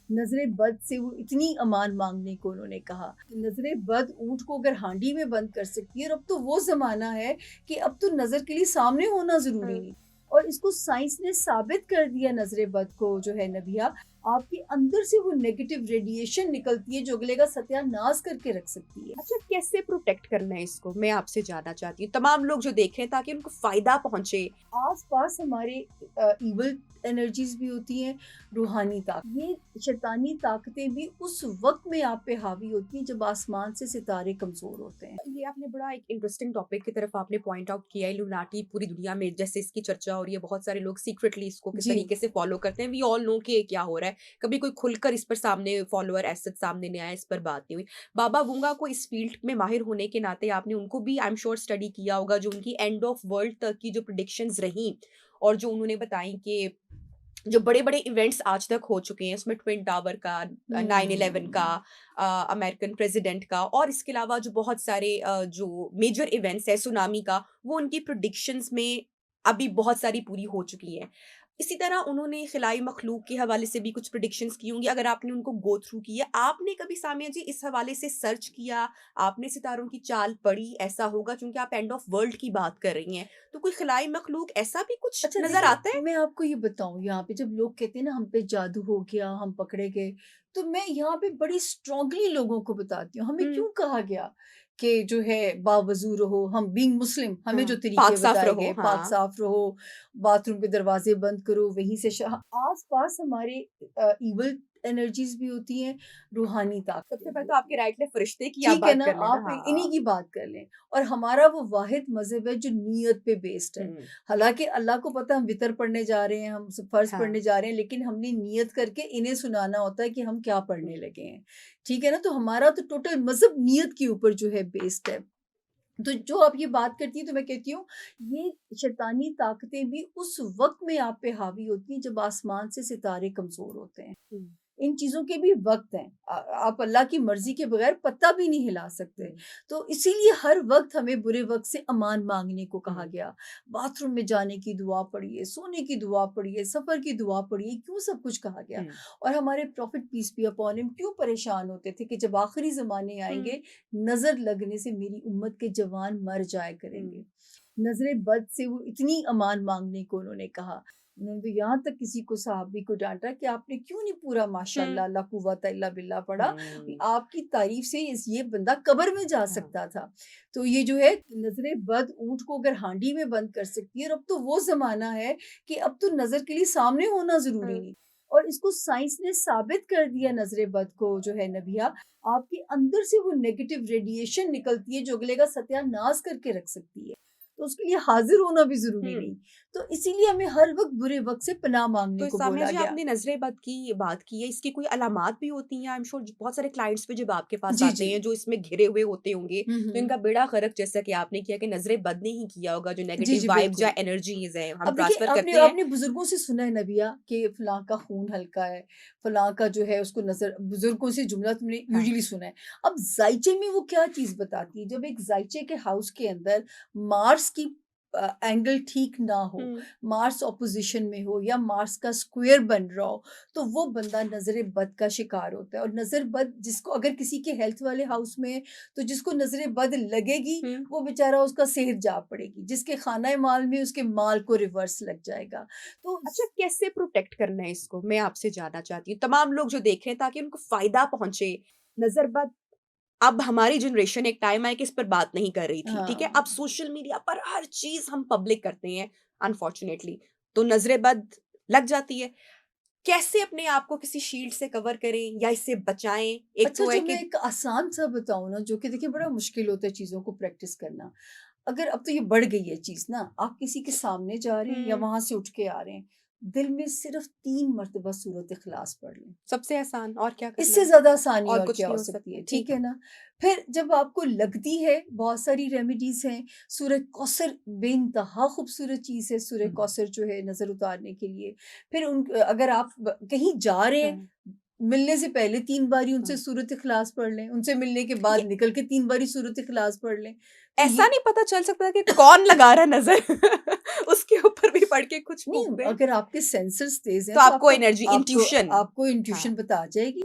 नजरे बद से वो इतनी अमान मांगने को उन्होंने कहा। नजरे बद ऊंट को अगर हांडी में बंद कर सकती है, और अब तो वो जमाना है कि अब तो नजर के लिए सामने होना जरूरी हुँ। नहीं। और इसको साइंस ने साबित कर दिया, नजरे बद को जो है नबिया, आपके अंदर से वो नेगेटिव रेडिएशन निकलती है जो अगले का सत्यानाश करके रख सकती है। अच्छा, कैसे प्रोटेक्ट करना है इसको? मैं आपसे जानना चाहती हूँ। तमाम लोग जो देख रहे हैं ताकि उनको फ़ायदा पहुँचे। आस-पास हमारे इविल एनर्जीज़ भी होती हैं, रूहानी ये शैतानी ताकतें भी उस वक़्त में आप पे हावी होती हैं जब आसमान से सितारे कमज़ोर होते हैं। ये आपने बड़ा एक इंटरेस्टिंग टॉपिक की तरफ आपने पॉइंट आउट किया है। इल्यूमिनाटी पूरी दुनिया में जैसे इसकी चर्चा हो रही है, बहुत सारे लोग सीक्रेटली इसको किस जी। तरीके से फॉलो करते हैं। वी ऑल नो कि ये क्या हो रहा है। कभी कोई खुलकर इस पर सामने फॉलोअर एज़ सच सामने नहीं आया, इस पर बात नहीं हुई। बाबा गूंगा को इस फील्ड में माहिर होने के नाते आपने उनको भी आई एम श्योर स्टडी किया होगा, जो उनकी एंड ऑफ वर्ल्ड तक की जो प्रेडिक्शंस रहीं और जो उन्होंने बताई कि जो बड़े-बड़े इवेंट्स आज तक हो चुके हैं, उसमें ट्विन टावर का, 9/11 का, हुँ। अमेरिकन प्रेसिडेंट का और इसके अलावा जो बहुत सारे जो मेजर इवेंट्स हैं, सुनामी का, वो उनकी प्रेडिक्शंस में अभी बहुत सारी पूरी हो चुकी हैं। इसी तरह उन्होंने खिलाई मखलूक के हवाले से भी कुछ प्रेडिक्शंस की होंगी, अगर आपने उनको गो थ्रू की है। आपने कभी सामिया जी इस हवाले से सर्च किया, आपने सितारों की चाल पढ़ी, ऐसा होगा क्योंकि आप एंड ऑफ वर्ल्ड की बात कर रही हैं, तो कोई खिलाई मखलूक ऐसा भी कुछ अच्छा नज़र देखिए, आता है? मैं आपको ये बताऊँ, यहाँ पे जब लोग कहते हैं ना हम पे जादू हो गया, हम पकड़े गए, तो मैं यहाँ पे बड़ी स्ट्रॉन्गली लोगों को बताती हूँ, हमें हुँ। क्यों कहा गया कि जो है बावज़ू रहो, हम बीइंग मुस्लिम हमें जो हाँ, तरीके पाक साफ बताए रहो, गए, पाक हाँ। साफ रहो, बाथरूम के दरवाजे बंद करो, वहीं से आस-पास हमारे इविल एनर्जीज़ भी होती हैं, रूहानी ताकतें सबसे भी पहले तो होती आपके हैं। राइट में फरिश्ते की आप ठीक है बात ना? कर लें ना, आप इन्हीं हाँ। की बात कर लें, और हमारा वो वाहिद मज़हब है जो नीयत पे बेस्ड है। हुँ, हालाँकि अल्लाह को पता है हम वितर पढ़ने जा रहे हैं, हम फ़र्ज़ हाँ। पढ़ने जा रहे हैं, लेकिन हमने नीयत करके इन्हें सुनाना होता है कि हम क्या हुँ, पढ़ने लगे हैं। ठीक है ना? तो हमारा तो टोटल मज़हब नीयत के ऊपर जो है बेस्ड है। तो जो आप ये बात करती हैं, तो मैं कहती हूँ ये शैतानी ताकतें भी उस वक़्त में आप पे हावी होती हैं जब आसमान से सितारे कमज़ोर होते हैं। हुँ, इन चीज़ों के भी वक़्त हैं। आप अल्लाह की मर्ज़ी के बगैर पत्ता भी नहीं हिला सकते। हुँ, तो इसीलिए हर वक़्त हमें बुरे वक़्त से अमान माँगने को कहा हुँ, गया। बाथरूम में जाने की दुआ पढ़िए, सोने की दुआ पढ़िए, सफ़र की दुआ पढ़िए, क्यों सब कुछ कहा गया? हुँ, और हमारे प्रॉफ़ेट पीस बी अपॉन हिम क्यों परेशान होते थे कि जब आखिरी ज़माने हुँ, आएँगे, नज़र लगने से मेरी उम्मत के जवान मर जाया करेंगे। हुँ। नज़रे बद से वो इतनी अमान माँगने को उन्होंने कहा। उन्होंने तो यहाँ तक किसी को सहाबी को डाँटा कि आपने क्यों नहीं पूरा हुँ, माशाअल्लाह ला कुव्वता इल्ला बिल्लाह पढ़ा? हुँ, आपकी तारीफ़ से इस ये बंदा कब्र में जा हाँ, सकता था। तो ये जो है नज़रे बद ऊँट को अगर हांडी में बंद कर सकती है, और अब तो वो ज़माना है कि अब तो नज़र के लिए सामने होना ज़रूरी हुँ। नहीं। और इसको साइंस ने साबित कर दिया, नज़रे बद को जो है नबिया, आपके अंदर से वो नेगेटिव रेडिएशन निकलती है जो अगले का सत्यानाश करके रख सकती है। तो उसके लिए हाज़िर होना भी ज़रूरी हुँ। नहीं। तो इसीलिए हमें हर वक़्त बुरे वक़्त से पनाह माँगने तो को सामिया बोला जी गया। आपने नज़रे बद की बात की है, इसकी कोई अलामात भी होती हैं? आई एम श्योर बहुत सारे क्लाइंट्स भी जब आपके पास जी, आते जी। हैं जो इसमें घिरे हुए होते होंगे, हुँ, तो हुँ। इनका बेड़ा गर्क जैसा कि आपने किया कि नज़रे बद ने ही किया होगा, जो जी, नेगेटिव जी, वाइब्स या बिल्कुल। एनर्जीज़ हैं, हम अब देखिए, ट्रांसफ़र आपने करते हैं। आपने बुज़ुर्गों से सुना है नबिया कि फलाँ का खून हल्का है, फलाँ का जो है उसको नज़र, बुज़ुर्गों से जुमला तुमने हाँ। यूजुअली सुना है। अब ज़ाइचे में वो क्या चीज़ बताती है, जब एक ज़ाइचे के हाउस के अंदर मार्स की एंगल ठीक ना हो, हुँ, मार्स ऑपोज़िशन में हो या मार्स का स्क्वायर बन रहा हो, तो वो बंदा नज़र बद का शिकार होता है। और नज़र बद जिसको, अगर किसी के हेल्थ वाले हाउस में है, तो जिसको नज़र बद लगेगी, हुँ। वो बेचारा उसका सेहत जा पड़ेगी, जिसके खाना माल में उसके माल को रिवर्स लग जाएगा। तो अच्छा, कैसे प्रोटेक्ट करना है इसको? मैं आपसे जानना चाहती हूँ। तमाम लोग जो देख रहे हैं ताकि उनको फ़ायदा पहुँचे। नज़रबद अब हमारी जनरेशन एक टाइम आया कि इस पर बात नहीं कर रही थी, ठीक है? अब हाँ। सोशल मीडिया पर हर चीज़ हम पब्लिक करते हैं अनफॉर्च्युनेटली, तो नज़रें-बद लग जाती है। कैसे अपने आप को किसी शील्ड से कवर करें या इससे बचाएँ? एक अच्छा, तो है जो मैं कि एक आसान सा बताऊँ ना, जो कि देखिए बड़ा मुश्किल होता है चीज़ों को प्रैक्टिस करना। अगर अब तो ये बढ़ गई है चीज़ ना, आप किसी के सामने जा रहे हैं या हुँ, वहाँ से उठ के आ रहे हैं, दिल में सिर्फ़ 3 मरतबा सूरत इख़लास पढ़ लें। सबसे आसान और क्या करना इससे है? ज़्यादा आसानी और और कुछ क्या नहीं हो हो सकती सकता, है, ठीक ठीक है है। ना? फिर जब आपको लगती है, बहुत सारी रेमेडीज़ हैं, सूरह कौसर बेइंतहा खूबसूरत चीज़ है, सूरह हुँ, कौसर जो है नज़र उतारने के लिए। फिर अगर आप कहीं जा रहे हैं, हाँ, मिलने से पहले 3 बारी उनसे हाँ। सूरत इख़लास पढ़ लें, उनसे मिलने के बाद ये निकल के 3 बारी सूरत इख़लास पढ़ लें। तो ऐसा ये नहीं पता चल सकता कि कौन लगा रहा है नज़र? उसके ऊपर भी पढ़ के कुछ फूँक नहीं, दें। अगर आपके सेंसर्स तेज़ हैं तो तो आपको एनर्जी, आपको इंट्यूशन। आपको हाँ। इंट्यूशन पता आ जाएगी।